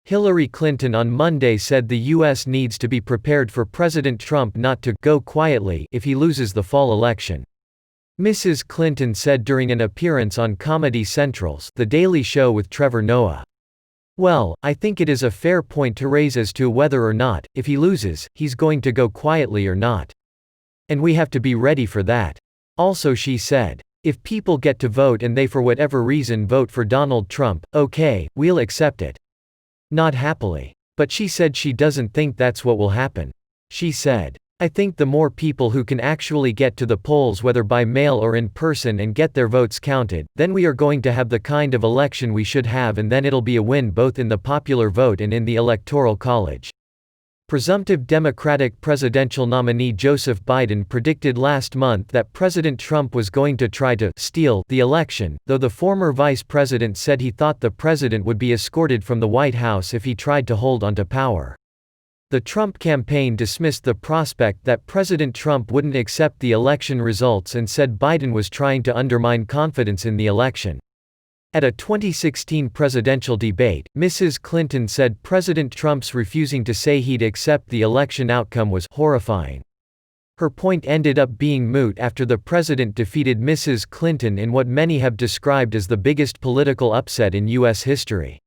Hillary Clinton on Monday said the U.S. needs to be prepared for President Trump not to go quietly if he loses the fall election. Mrs. Clinton said during an appearance on Comedy Central's The Daily Show with Trevor Noah. "Well, I think it is a fair point to raise as to whether or not, if he loses, he's going to go quietly or not. And we have to be ready for that." Also she said, "If people get to vote and they for whatever reason vote for Donald Trump, okay, we'll accept it. Not happily. But she said she doesn't think that's what will happen. She said, "I think the more people who can actually get to the polls whether by mail or in person and get their votes counted, then we are going to have the kind of election we should have, and then it'll be a win both in the popular vote and in the Electoral College." Presumptive Democratic presidential nominee Joseph Biden predicted last month that President Trump was going to try to steal the election, though the former vice president said he thought the president would be escorted from the White House if he tried to hold onto power. The Trump campaign dismissed the prospect that President Trump wouldn't accept the election results and said Biden was trying to undermine confidence in the election. At a 2016 presidential debate, Mrs. Clinton said President Trump's refusing to say he'd accept the election outcome was horrifying. Her point ended up being moot after the president defeated Mrs. Clinton in what many have described as the biggest political upset in U.S. history.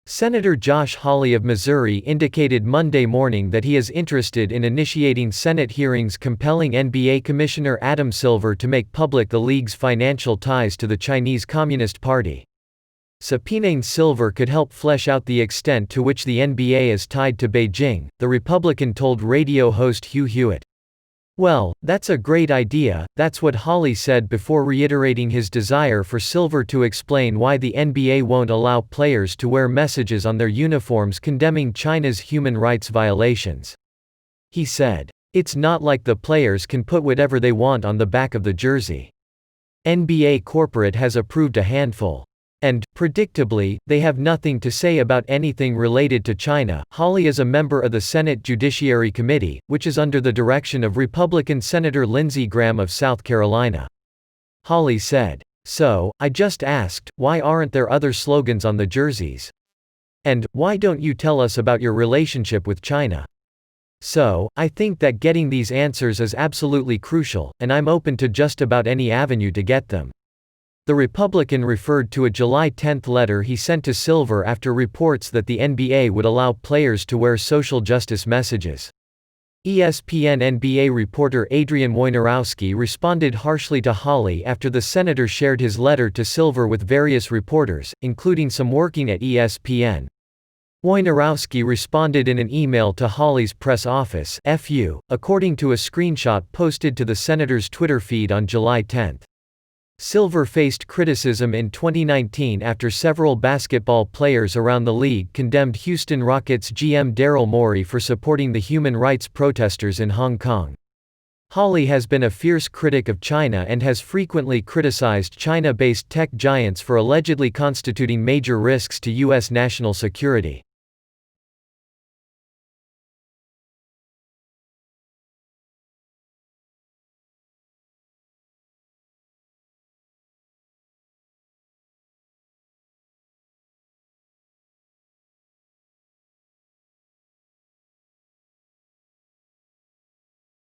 Senator Josh Hawley of Missouri indicated Monday morning that he is interested in initiating Senate hearings compelling NBA Commissioner Adam Silver to make public the league's financial ties to the Chinese Communist Party. Subpoenaing Silver could help flesh out the extent to which the NBA is tied to Beijing, the Republican told radio host Hugh Hewitt. "Well, that's a great idea," that's what Hawley said before reiterating his desire for Silver to explain why the NBA won't allow players to wear messages on their uniforms condemning China's human rights violations. He said, "It's not like the players can put whatever they want on the back of the jersey. NBA corporate has approved a handful. And, predictably, they have nothing to say about anything related to China." Hawley is a member of the Senate Judiciary Committee, which is under the direction of Republican Senator Lindsey Graham of South Carolina. Hawley said, "So, I just asked, why aren't there other slogans on the jerseys? And, why don't you tell us about your relationship with China? So, I think that getting these answers is absolutely crucial, and I'm open to just about any avenue to get them." The Republican referred to a July 10 letter he sent to Silver after reports that the NBA would allow players to wear social justice messages. ESPN NBA reporter Adrian Wojnarowski responded harshly to Hawley after the senator shared his letter to Silver with various reporters, including some working at ESPN. Wojnarowski responded in an email to Hawley's press office, "FU," according to a screenshot posted to the senator's Twitter feed on July 10. Silver faced criticism in 2019 after several basketball players around the league condemned Houston Rockets GM Daryl Morey for supporting the human rights protesters in Hong Kong. Hawley has been a fierce critic of China and has frequently criticized China-based tech giants for allegedly constituting major risks to U.S. national security.